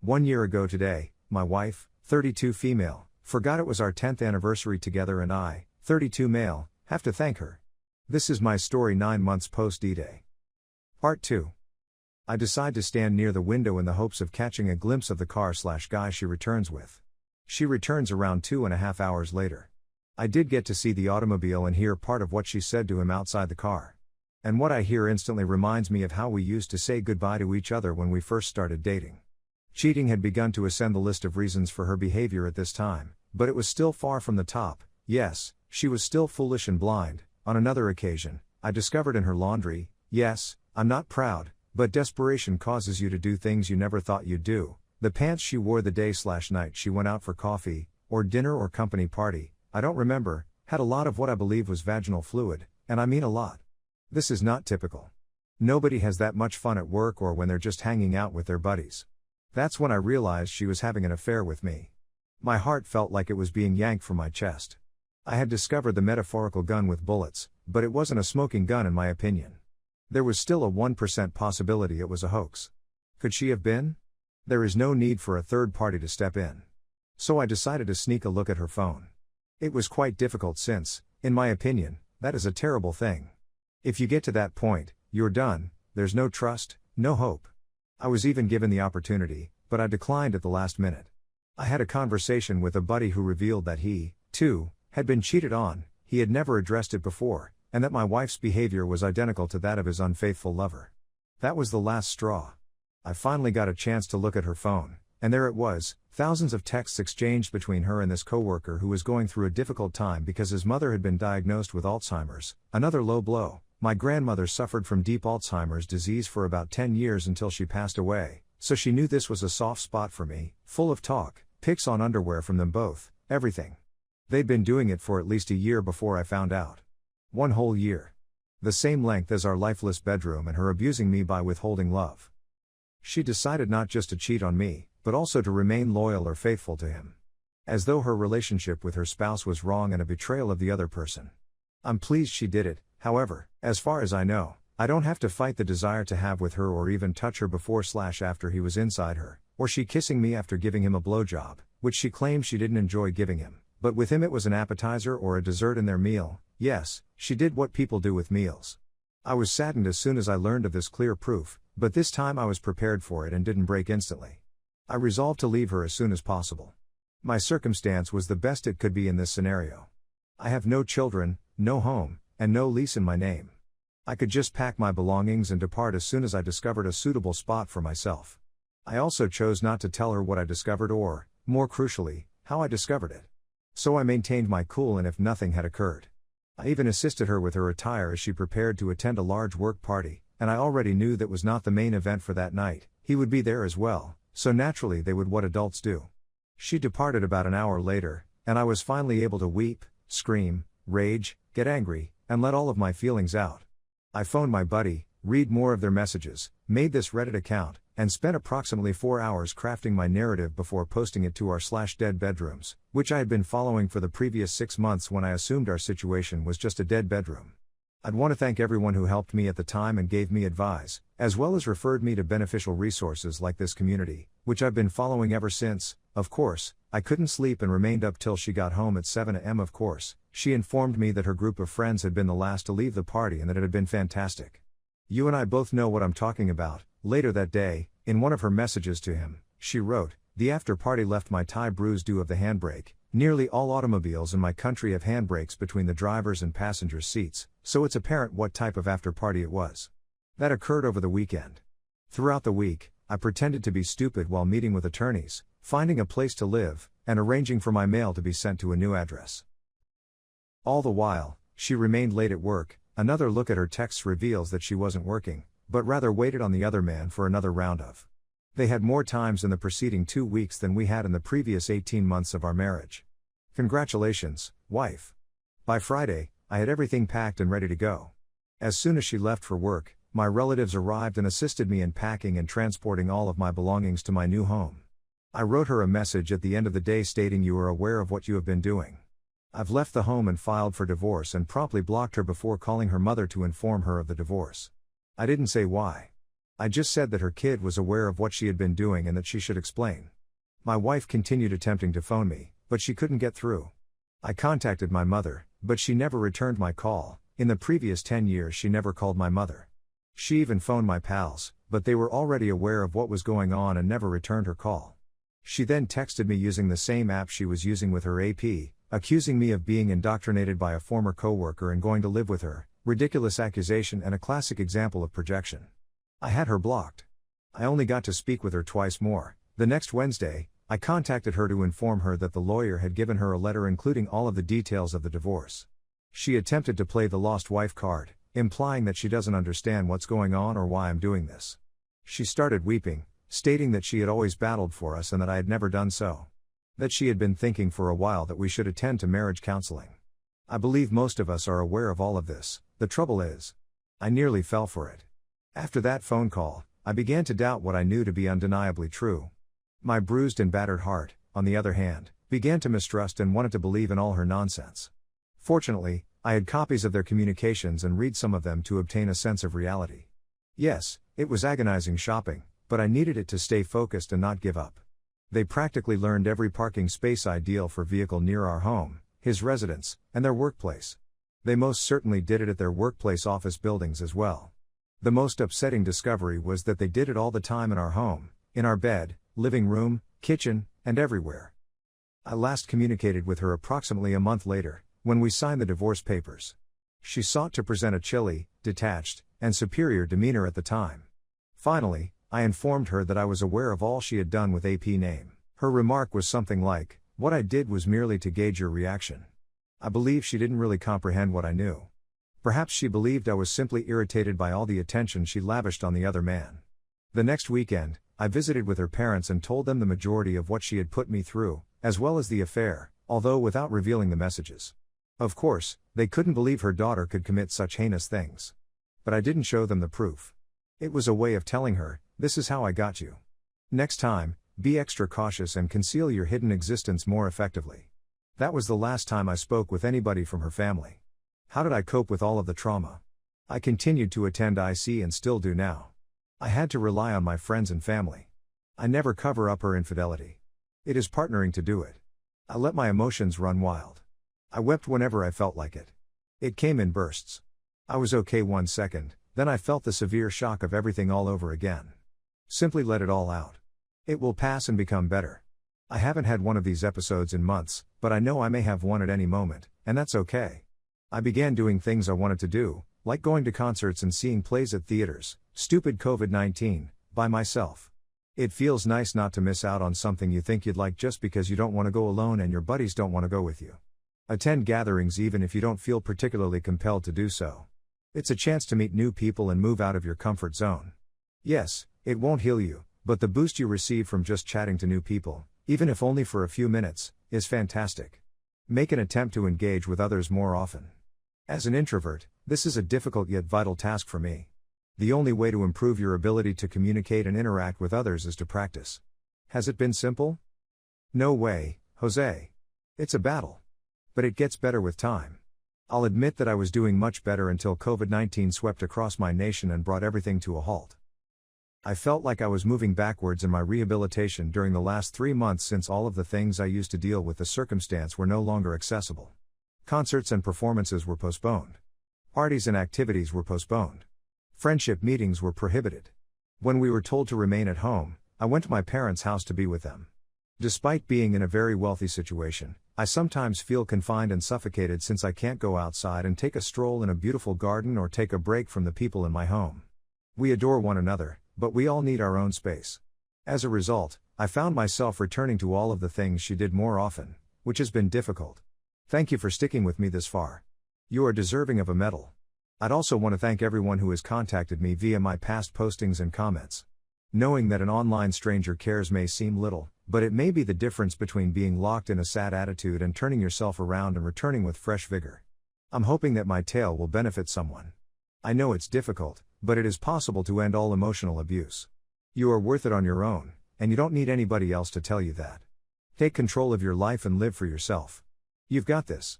1 year ago today, my wife, 32 female, forgot it was our 10th anniversary together and I, 32 male, have to thank her. This is my story 9 months post D-Day. Part 2. I decide to stand near the window in the hopes of catching a glimpse of the car/guy she returns with. She returns around 2.5 hours later. I did get to see the automobile and hear part of what she said to him outside the car. And what I hear instantly reminds me of how we used to say goodbye to each other when we first started dating. Cheating had begun to ascend the list of reasons for her behavior at this time, but it was still far from the top. Yes, she was still foolish and blind. On another occasion, I discovered in her laundry, yes, I'm not proud, but desperation causes you to do things you never thought you'd do. The pants she wore the day/night she went out for coffee, or dinner or company party, I don't remember, had a lot of what I believe was vaginal fluid, and I mean a lot. This is not typical. Nobody has that much fun at work or when they're just hanging out with their buddies. That's when I realized she was having an affair with me. My heart felt like it was being yanked from my chest. I had discovered the metaphorical gun with bullets, but it wasn't a smoking gun in my opinion. There was still a 1% possibility it was a hoax. Could she have been? There is no need for a third party to step in. So I decided to sneak a look at her phone. It was quite difficult since, in my opinion, that is a terrible thing. If you get to that point, you're done, there's no trust, no hope. I was even given the opportunity, but I declined at the last minute. I had a conversation with a buddy who revealed that he, too, had been cheated on, he had never addressed it before, and that my wife's behavior was identical to that of his unfaithful lover. That was the last straw. I finally got a chance to look at her phone, and there it was, thousands of texts exchanged between her and this coworker who was going through a difficult time because his mother had been diagnosed with Alzheimer's, another low blow. My grandmother suffered from deep Alzheimer's disease for about 10 years until she passed away, so she knew this was a soft spot for me, full of talk, pics on underwear from them both, everything. They'd been doing it for at least a year before I found out. 1 whole year. The same length as our lifeless bedroom and her abusing me by withholding love. She decided not just to cheat on me, but also to remain loyal or faithful to him. As though her relationship with her spouse was wrong and a betrayal of the other person. I'm pleased she did it, however, as far as I know, I don't have to fight the desire to have with her or even touch her before/after he was inside her, or she kissing me after giving him a blowjob, which she claimed she didn't enjoy giving him, but with him it was an appetizer or a dessert in their meal. Yes, she did what people do with meals. I was saddened as soon as I learned of this clear proof, but this time I was prepared for it and didn't break instantly. I resolved to leave her as soon as possible. My circumstance was the best it could be in this scenario. I have no children, no home, and no lease in my name. I could just pack my belongings and depart as soon as I discovered a suitable spot for myself. I also chose not to tell her what I discovered or, more crucially, how I discovered it. So I maintained my cool and if nothing had occurred. I even assisted her with her attire as she prepared to attend a large work party, and I already knew that was not the main event for that night. He would be there as well, so naturally they would what adults do. She departed about an hour later, and I was finally able to weep, scream, rage, get angry, and let all of my feelings out. I phoned my buddy, read more of their messages, made this Reddit account, and spent approximately 4 hours crafting my narrative before posting it to our/dead bedrooms, which I had been following for the previous 6 months when I assumed our situation was just a dead bedroom. I'd want to thank everyone who helped me at the time and gave me advice, as well as referred me to beneficial resources like this community, which I've been following ever since. Of course, I couldn't sleep and remained up till she got home at 7 a.m. Of course, she informed me that her group of friends had been the last to leave the party and that it had been fantastic. You and I both know what I'm talking about. Later that day, in one of her messages to him, she wrote, "The after party left my tie bruised due of the handbrake. Nearly all automobiles in my country have handbrakes between the driver's and passenger's seats, so it's apparent what type of after party it was. That occurred over the weekend. Throughout the week, I pretended to be stupid while meeting with attorneys, finding a place to live, and arranging for my mail to be sent to a new address. All the while, she remained late at work. Another look at her texts reveals that she wasn't working, but rather waited on the other man for another round of. They had more times in the preceding 2 weeks than we had in the previous 18 months of our marriage. Congratulations, wife. By Friday, I had everything packed and ready to go. As soon as she left for work, my relatives arrived and assisted me in packing and transporting all of my belongings to my new home. I wrote her a message at the end of the day stating you are aware of what you have been doing. I've left the home and filed for divorce and promptly blocked her before calling her mother to inform her of the divorce. I didn't say why. I just said that her kid was aware of what she had been doing and that she should explain. My wife continued attempting to phone me, but she couldn't get through. I contacted my mother, but she never returned my call. In the previous 10 years she never called my mother. She even phoned my pals, but they were already aware of what was going on and never returned her call. She then texted me using the same app she was using with her AP, accusing me of being indoctrinated by a former coworker and going to live with her, ridiculous accusation and a classic example of projection. I had her blocked. I only got to speak with her twice more. The next Wednesday, I contacted her to inform her that the lawyer had given her a letter including all of the details of the divorce. She attempted to play the lost wife card, implying that she doesn't understand what's going on or why I'm doing this. She started weeping, stating that she had always battled for us and that I had never done so. That she had been thinking for a while that we should attend to marriage counseling. I believe most of us are aware of all of this. The trouble is, I nearly fell for it. After that phone call, I began to doubt what I knew to be undeniably true. My bruised and battered heart, on the other hand, began to mistrust and wanted to believe in all her nonsense. Fortunately, I had copies of their communications and read some of them to obtain a sense of reality. Yes, it was agonizing shopping, but I needed it to stay focused and not give up. They practically learned every parking space ideal for vehicle near our home, his residence, and their workplace. They most certainly did it at their workplace office buildings as well. The most upsetting discovery was that they did it all the time in our home, in our bed, living room, kitchen, and everywhere. I last communicated with her approximately a month later, when we signed the divorce papers. She sought to present a chilly, detached, and superior demeanor at the time. Finally, I informed her that I was aware of all she had done with AP name. Her remark was something like, "What I did was merely to gauge your reaction." I believe she didn't really comprehend what I knew. Perhaps she believed I was simply irritated by all the attention she lavished on the other man. The next weekend, I visited with her parents and told them the majority of what she had put me through, as well as the affair, although without revealing the messages. Of course, they couldn't believe her daughter could commit such heinous things. But I didn't show them the proof. It was a way of telling her, "This is how I got you. Next time, be extra cautious and conceal your hidden existence more effectively." That was the last time I spoke with anybody from her family. How did I cope with all of the trauma? I continued to attend IC and still do now. I had to rely on my friends and family. I never cover up her infidelity. It is partnering to do it. I let my emotions run wild. I wept whenever I felt like it. It came in bursts. I was okay 1 second, then I felt the severe shock of everything all over again. Simply let it all out. It will pass and become better. I haven't had one of these episodes in months, but I know I may have one at any moment, and that's okay. I began doing things I wanted to do, like going to concerts and seeing plays at theaters, stupid COVID-19, by myself. It feels nice not to miss out on something you think you'd like just because you don't want to go alone and your buddies don't want to go with you. Attend gatherings even if you don't feel particularly compelled to do so. It's a chance to meet new people and move out of your comfort zone. Yes, it won't heal you, but the boost you receive from just chatting to new people, even if only for a few minutes, is fantastic. Make an attempt to engage with others more often. As an introvert, this is a difficult yet vital task for me. The only way to improve your ability to communicate and interact with others is to practice. Has it been simple? No way, Jose. It's a battle. But it gets better with time. I'll admit that I was doing much better until COVID-19 swept across my nation and brought everything to a halt. I felt like I was moving backwards in my rehabilitation during the last 3 months since all of the things I used to deal with the circumstance were no longer accessible. Concerts and performances were postponed. Parties and activities were postponed. Friendship meetings were prohibited. When we were told to remain at home, I went to my parents' house to be with them. Despite being in a very wealthy situation, I sometimes feel confined and suffocated since I can't go outside and take a stroll in a beautiful garden or take a break from the people in my home. We adore one another, but we all need our own space. As a result, I found myself returning to all of the things she did more often, which has been difficult. Thank you for sticking with me this far. You are deserving of a medal. I'd also want to thank everyone who has contacted me via my past postings and comments. Knowing that an online stranger cares may seem little, but it may be the difference between being locked in a sad attitude and turning yourself around and returning with fresh vigor. I'm hoping that my tale will benefit someone. I know it's difficult, but it is possible to end all emotional abuse. You are worth it on your own, and you don't need anybody else to tell you that. Take control of your life and live for yourself. You've got this.